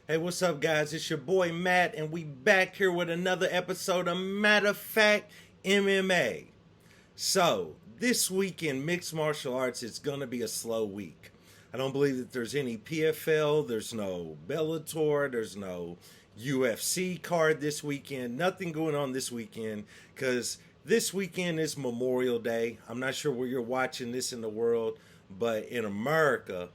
Hey, what's up, guys? It's your boy Matt, and we back here with another episode of Matter of Fact MMA. So, this week in mixed martial arts, it's going to be a slow week. I don't believe that there's any PFL, there's no Bellator, there's no UFC card this weekend, nothing going on this weekend because this weekend is Memorial Day. I'm not sure where you're watching this in the world, but in America,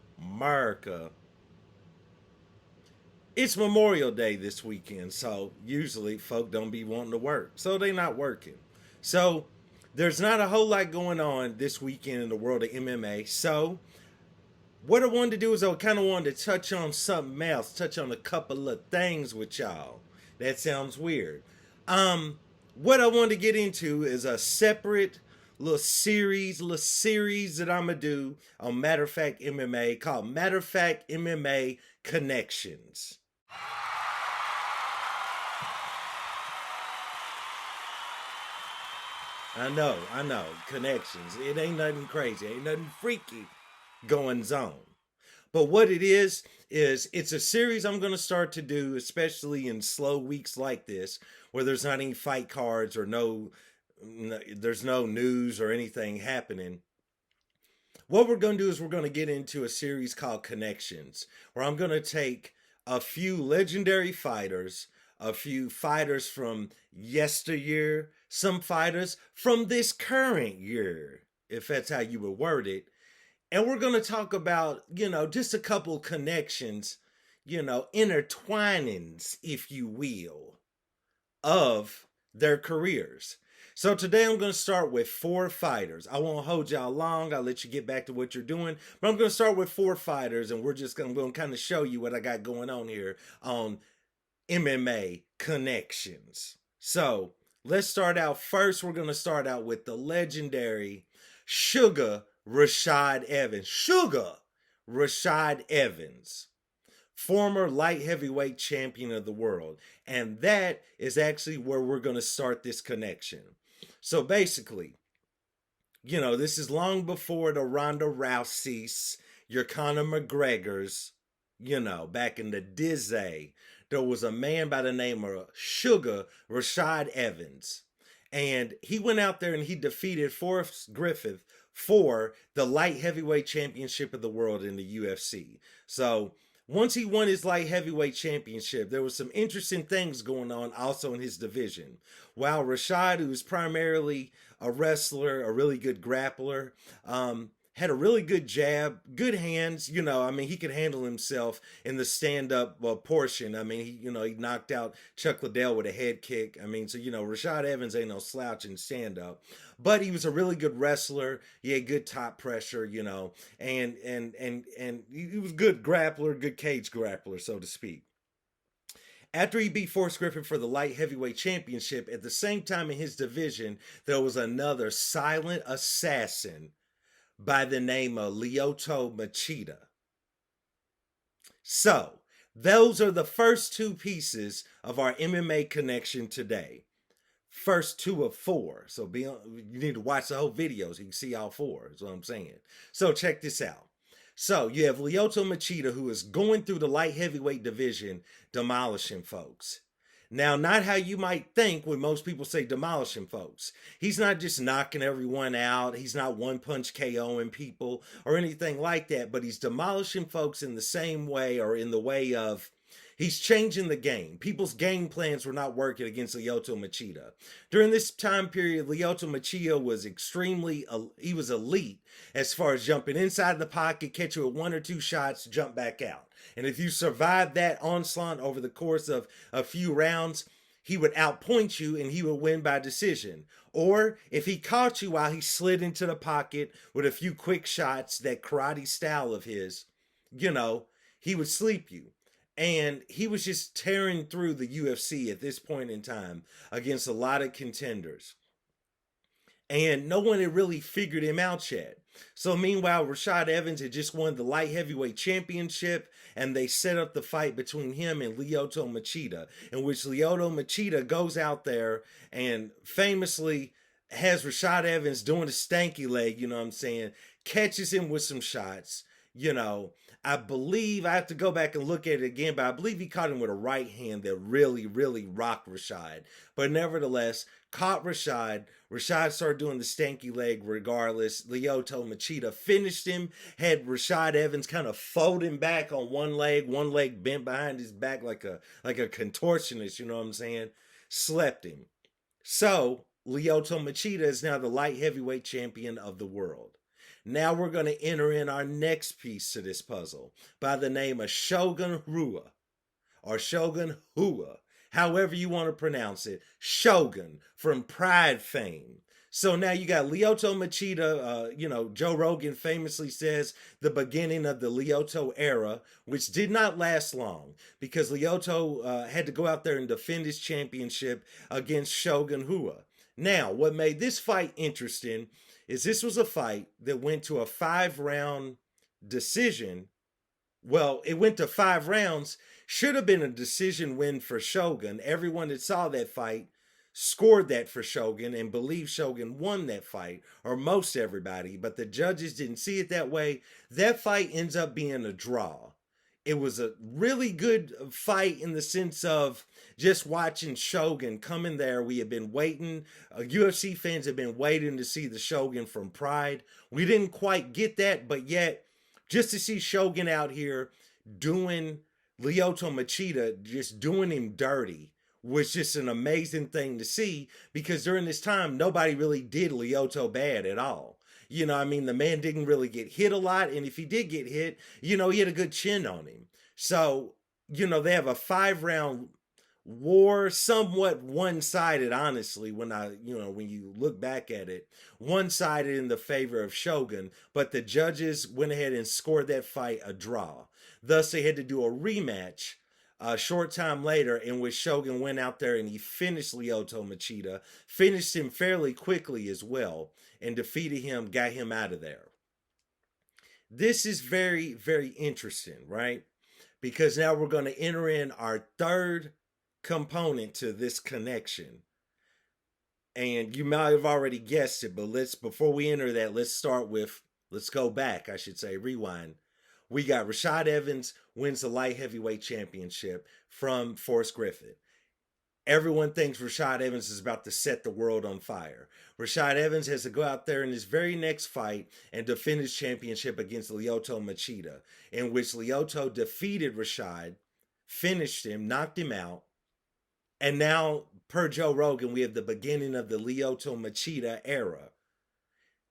it's Memorial Day this weekend, so usually folk don't be wanting to work, so they not working. So there's not a whole lot going on this weekend in the world of MMA. So what I wanted to do is I kind of wanted to touch on something else, touch on a couple of things with y'all. That sounds weird. What I wanted to get into is a separate little series that I'm gonna do on Matter of Fact MMA called Matter of Fact MMA Connections. I know, connections. It ain't nothing crazy, ain't nothing freaky going on. But what it is it's a series I'm gonna start to do, especially in slow weeks like this, where there's not any fight cards or there's no news or anything happening. What we're going to do is we're going to get into a series called Connections, where I'm going to take a few legendary fighters, a few fighters from yesteryear, some fighters from this current year, if that's how you would word it. And we're going to talk about, just a couple connections, intertwinings, if you will, of their careers. So today I'm going to start with four fighters. I won't hold y'all long. I'll let you get back to what you're doing. But I'm going to start with four fighters, and I'm going to kind of show you what I got going on here on MMA Connections. So let's start out first. We're going to start out with the legendary Sugar Rashad Evans. Sugar Rashad Evans, former light heavyweight champion of the world. And that is actually where we're going to start this connection. So basically, this is long before the Ronda Rouseys, your Conor McGregors, back in the Dizzy. There was a man by the name of Sugar Rashad Evans. And he went out there and he defeated Forrest Griffith for the light heavyweight championship of the world in the UFC. So once he won his light heavyweight championship, there was some interesting things going on also in his division. While Rashad, who was primarily a wrestler, a really good grappler, had a really good jab, good hands. He could handle himself in the stand-up portion. He knocked out Chuck Liddell with a head kick. Rashad Evans ain't no slouch in stand-up, but he was a really good wrestler. He had good top pressure, and he was good grappler, good cage grappler, so to speak. After he beat Forrest Griffin for the light heavyweight championship, at the same time in his division, there was another silent assassin by the name of Lyoto Machida. So, those are the first two pieces of our MMA connection today. First two of four. So you need to watch the whole video so you can see all four, is what I'm saying. So check this out. So you have Lyoto Machida, who is going through the light heavyweight division, demolishing folks. Now, not how you might think when most people say demolishing folks. He's not just knocking everyone out. He's not one punch KOing people or anything like that, but he's demolishing folks in the same way, or in the way of he's changing the game. People's game plans were not working against Lyoto Machida. During this time period, Lyoto Machida was he was elite as far as jumping inside the pocket, catch you with one or two shots, jump back out. And if you survived that onslaught over the course of a few rounds, he would outpoint you and he would win by decision. Or if he caught you while he slid into the pocket with a few quick shots, that karate style of his, he would sleep you. And he was just tearing through the UFC at this point in time against a lot of contenders. And no one had really figured him out yet. So meanwhile, Rashad Evans had just won the light heavyweight championship, and they set up the fight between him and Lyoto Machida, in which Lyoto Machida goes out there and famously has Rashad Evans doing a stanky leg, catches him with some shots, I believe I have to go back and look at it again, but I believe he caught him with a right hand that really, really rocked Rashad. But nevertheless, caught Rashad. Rashad started doing the stanky leg regardless. Lyoto Machida finished him, had Rashad Evans kind of folding back on one leg bent behind his back like a contortionist, you know what I'm saying? Slept him. So, Lyoto Machida is now the light heavyweight champion of the world. Now we're going to enter in our next piece to this puzzle by the name of Shogun Rua or Shogun Hua, however you want to pronounce it. Shogun from Pride fame. So now you got Lyoto Machida. Joe Rogan famously says the beginning of the Lyoto era, which did not last long because Lyoto had to go out there and defend his championship against Shogun Hua. Now, what made this fight interesting is this was a fight that went to a 5-round decision. Well, it went to 5 rounds. Should have been a decision win for Shogun. Everyone that saw that fight scored that for Shogun and believed Shogun won that fight, or most everybody, but the judges didn't see it that way. That fight ends up being a draw. It was a really good fight in the sense of just watching Shogun come in there. We had been waiting. UFC fans have been waiting to see the Shogun from Pride. We didn't quite get that, but yet just to see Shogun out here doing Lyoto Machida, just doing him dirty, was just an amazing thing to see because during this time, nobody really did Lyoto bad at all. The man didn't really get hit a lot. And if he did get hit, he had a good chin on him. So, they have a 5-round war, somewhat one-sided, honestly, when you look back at it, one-sided in the favor of Shogun, but the judges went ahead and scored that fight a draw. Thus, they had to do a rematch a short time later in which Shogun went out there and he finished Lyoto Machida, finished him fairly quickly as well, and defeated him, got him out of there. This is very, very interesting, right? Because now we're going to enter in our third component to this connection. And you might have already guessed it, but before we enter that, let's go back, I should say, rewind. We got Rashad Evans wins the light heavyweight championship from Forrest Griffin. Everyone thinks Rashad Evans is about to set the world on fire. Rashad Evans has to go out there in his very next fight and defend his championship against Lyoto Machida, in which Lyoto defeated Rashad, finished him, knocked him out. And now, per Joe Rogan, we have the beginning of the Lyoto Machida era,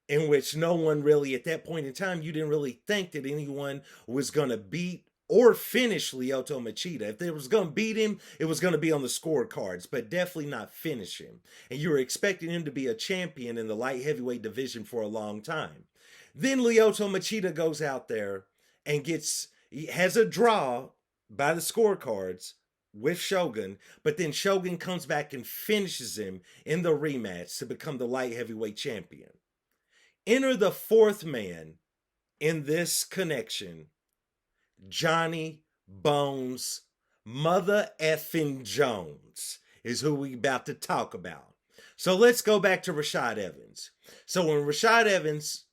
in which no one really, at that point in time, you didn't really think that anyone was going to beat or finish Lyoto Machida. If they was going to beat him, it was going to be on the scorecards, but definitely not finish him. And you were expecting him to be a champion in the light heavyweight division for a long time. Then Lyoto Machida goes out there and has a draw by the scorecards with Shogun, but then Shogun comes back and finishes him in the rematch to become the light heavyweight champion. Enter the fourth man in this connection, Johnny Bones Mother effing Jones is who we about to talk about. So let's go back to Rashad Evans. So when Rashad Evans,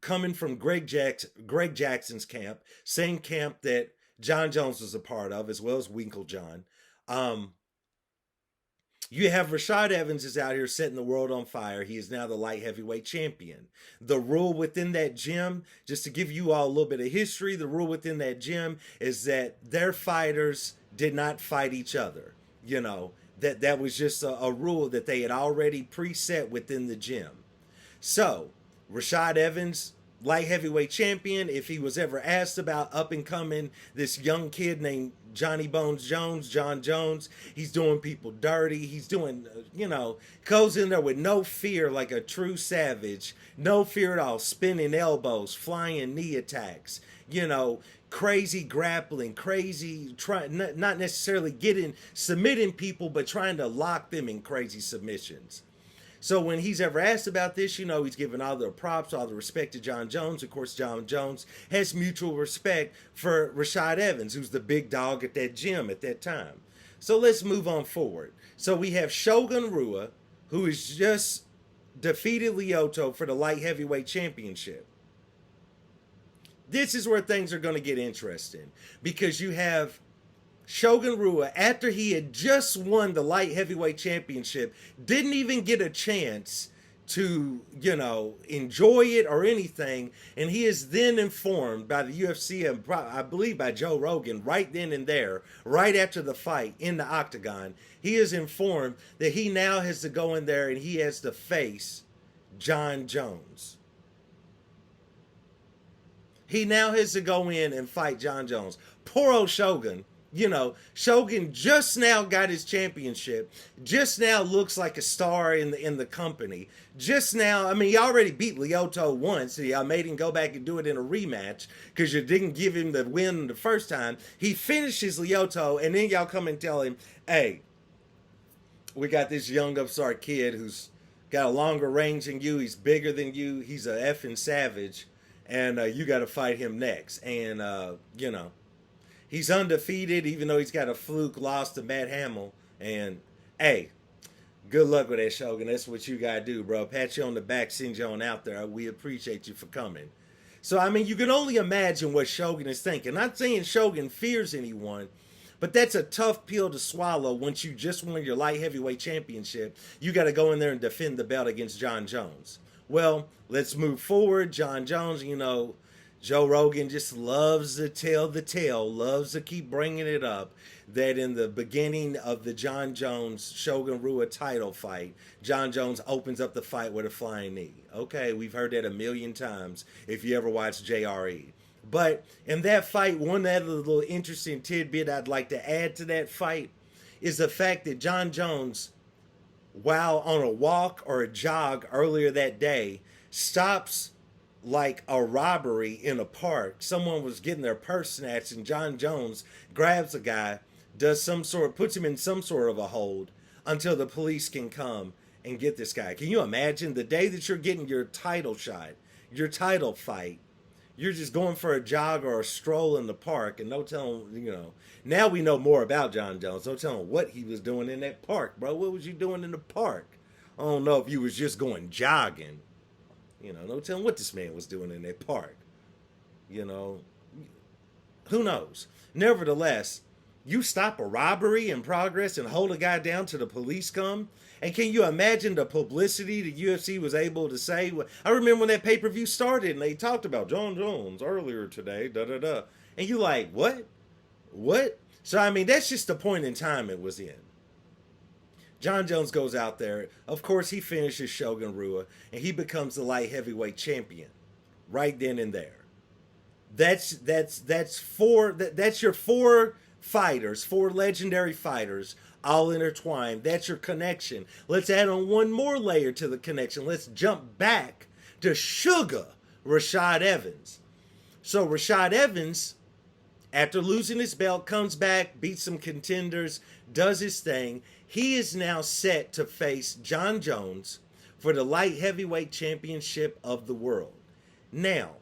coming from Greg Jackson's camp, same camp that John Jones was a part of, as well as Winkle John, you have Rashad Evans is out here setting the world on fire. He is now the light heavyweight champion. The rule within that gym, just to give you all a little bit of history, the rule within that gym is that their fighters did not fight each other. That was just a rule that they had already preset within the gym. So, Rashad Evans, light heavyweight champion, if he was ever asked about up and coming, this young kid named Johnny Bones Jones, John Jones, he's doing people dirty. He's doing, goes in there with no fear like a true savage. No fear at all. Spinning elbows, flying knee attacks, crazy grappling, crazy, not necessarily submitting people, but trying to lock them in crazy submissions. So when he's ever asked about this, he's given all the props, all the respect to John Jones. Of course, John Jones has mutual respect for Rashad Evans, who's the big dog at that gym at that time. So let's move on forward. So we have Shogun Rua, who has just defeated Lyoto for the light heavyweight championship. This is where things are going to get interesting because you have Shogun Rua, after he had just won the light heavyweight championship, didn't even get a chance to, enjoy it or anything. And he is then informed by the UFC and I believe by Joe Rogan right then and there, right after the fight in the octagon. He is informed that he now has to go in there and he has to face Jon Jones. He now has to go in and fight Jon Jones. Poor old Shogun. Shogun just now got his championship. Just now looks like a star in the company. Just now, he already beat Lyoto once. I made him go back and do it in a rematch because you didn't give him the win the first time. He finishes Lyoto, and then y'all come and tell him, hey, we got this young upstart kid who's got a longer range than you. He's bigger than you. He's a effing savage, and you got to fight him next. And, he's undefeated, even though he's got a fluke loss to Matt Hamill. And, hey, good luck with that, Shogun. That's what you got to do, bro. Pat you on the back, send you on out there. We appreciate you for coming. So, you can only imagine what Shogun is thinking. Not saying Shogun fears anyone, but that's a tough pill to swallow once you just won your light heavyweight championship. You got to go in there and defend the belt against Jon Jones. Well, let's move forward. Jon Jones, Joe Rogan just loves to tell the tale, loves to keep bringing it up, that in the beginning of the Jon Jones Shogun Rua title fight, Jon Jones opens up the fight with a flying knee. Okay, we've heard that a million times if you ever watched JRE. But in that fight, one other little interesting tidbit I'd like to add to that fight is the fact that Jon Jones, while on a walk or a jog earlier that day, stops like a robbery in a park. Someone was getting their purse snatched, and Jon Jones grabs a guy, puts him in some sort of a hold until the police can come and get this guy. Can you imagine the day that you're getting your title shot, your title fight, you're just going for a jog or a stroll in the park, and no telling, now we know more about Jon Jones. No telling what he was doing in that park, bro. What was you doing in the park? I don't know if you was just going jogging. No telling what this man was doing in that park. Who knows? Nevertheless, you stop a robbery in progress and hold a guy down till the police come. And can you imagine the publicity the UFC was able to say? I remember when that pay-per-view started and they talked about Jon Jones earlier today, da-da-da. And you like, what? What? So, that's just the point in time it was in. Jon Jones goes out there. Of course, he finishes Shogun Rua, and he becomes the light heavyweight champion right then and there. That's your four fighters, four legendary fighters, all intertwined. That's your connection. Let's add on one more layer to the connection. Let's jump back to Sugar Rashad Evans. So Rashad Evans, after losing his belt, comes back, beats some contenders, does his thing. He is now set to face Jon Jones for the light heavyweight championship of the world. Now,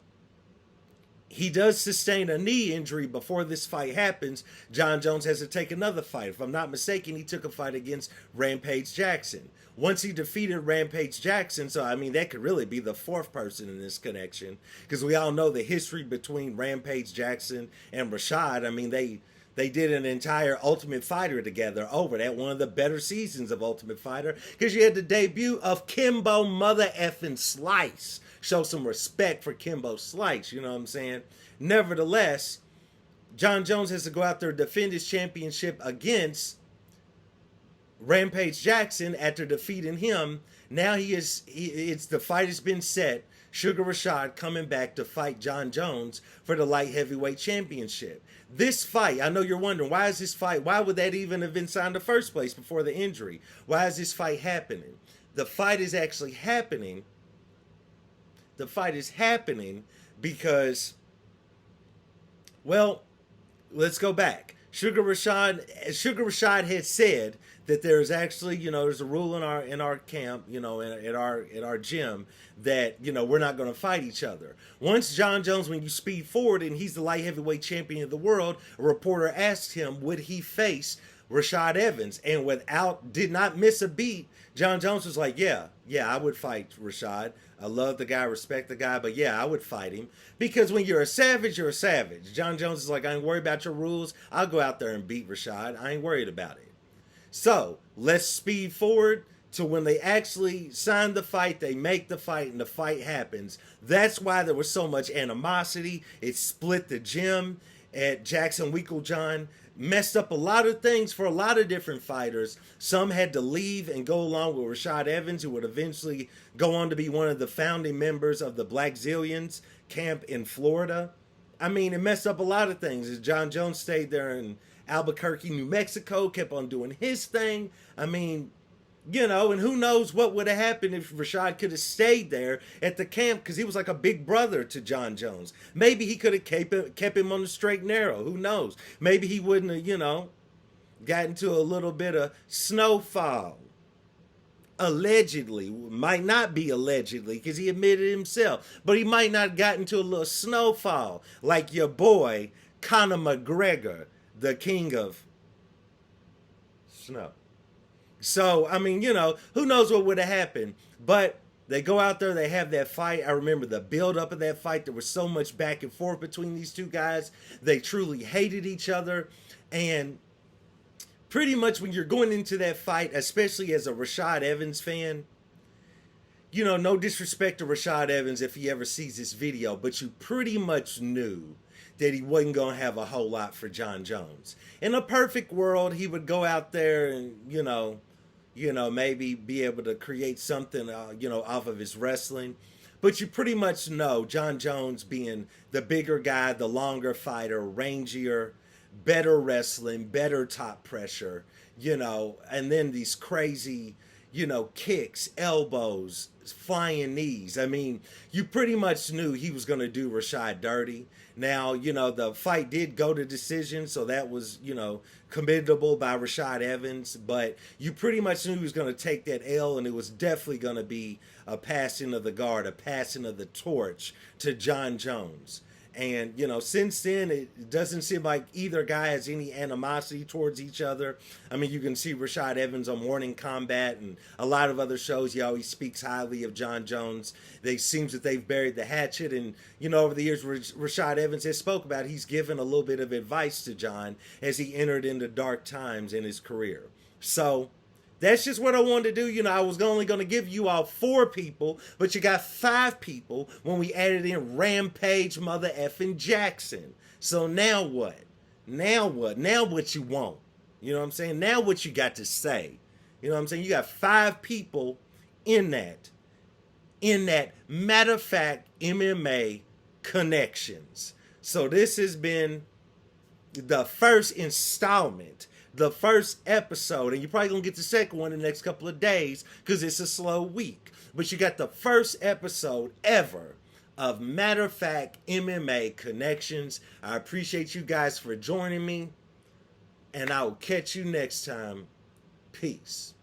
he does sustain a knee injury before this fight happens. Jon Jones has to take another fight. If I'm not mistaken, he took a fight against Rampage Jackson. Once he defeated Rampage Jackson, so that could really be the fourth person in this connection, because we all know the history between Rampage Jackson and Rashad. They did an entire Ultimate Fighter together over that, one of the better seasons of Ultimate Fighter, because you had the debut of Kimbo Mother Effin' Slice. Show some respect for Kimbo Slice, you know what I'm saying? Nevertheless, Jon Jones has to go out there and defend his championship against Rampage Jackson after defeating him. Now the fight has been set. Sugar Rashad coming back to fight Jon Jones for the light heavyweight championship. This fight, I know you're wondering, why would that even have been signed in the first place before the injury? Why is this fight happening? The fight is actually happening. The fight is happening because, well, let's go back. Sugar Rashad had said that there's actually, there's a rule in our camp, at our gym, that, we're not going to fight each other. Once Jon Jones, when you speed forward and he's the light heavyweight champion of the world, a reporter asked him, would he face Rashad Evans, and did not miss a beat. John Jones was like, yeah, I would fight Rashad. I love the guy, respect the guy, but yeah, I would fight him. Because when you're a savage, you're a savage. John Jones is like, I ain't worried about your rules. I'll go out there and beat Rashad. I ain't worried about it. So let's speed forward to when they actually sign the fight, they make the fight, and the fight happens. That's why there was so much animosity. It split the gym at Jackson Winklejohn, messed up a lot of things for a lot of different fighters. Some had to leave and go along with Rashad Evans, who would eventually go on to be one of the founding members of the Black Zillions camp in Florida. I mean, it messed up a lot of things. As John Jones stayed there in Albuquerque, New Mexico, kept on doing his thing. I mean, and who knows what would have happened if Rashad could have stayed there at the camp, because he was like a big brother to John Jones. Maybe he could have kept him on the straight and narrow. Who knows? Maybe he wouldn't have, got into a little bit of snowfall. Allegedly, might not be allegedly, because he admitted himself, but he might not have gotten into a little snowfall like your boy Conor McGregor, the king of snow. So, I mean, who knows what would have happened. But they go out there, they have that fight. I remember the build up of that fight. There was so much back and forth between these two guys. They truly hated each other. And pretty much when you're going into that fight, especially as a Rashad Evans fan, no disrespect to Rashad Evans if he ever sees this video, but you pretty much knew that he wasn't going to have a whole lot for John Jones. In a perfect world, he would go out there and, maybe be able to create something, off of his wrestling. But you pretty much know John Jones being the bigger guy, the longer fighter, rangier, better wrestling, better top pressure, and then these crazy, kicks, elbows, flying knees. I mean, you pretty much knew he was going to do Rashad dirty. Now, the fight did go to decision, so that was, commendable by Rashad Evans, but you pretty much knew he was going to take that L, and it was definitely going to be a passing of the guard, a passing of the torch to John Jones. And, since then, it doesn't seem like either guy has any animosity towards each other. I mean, you can see Rashad Evans on Morning Combat and a lot of other shows. He always speaks highly of John Jones. It seems that they've buried the hatchet. And, over the years, Rashad Evans has spoke about, he's given a little bit of advice to John as he entered into dark times in his career. So that's just what I wanted to do. I was only going to give you all 4 people, but you got 5 people when we added in Rampage Mother effing Jackson. So now what? Now what? Now what you want? You know what I'm saying? Now what you got to say? You know what I'm saying? You got 5 people in that matter of fact MMA Connections. So this has been the first installment, the first episode, and you're probably gonna get the second one in the next couple of days because it's a slow week. But you got the first episode ever of Matter of Fact MMA Connections. I appreciate you guys for joining me, and I will catch you next time. Peace.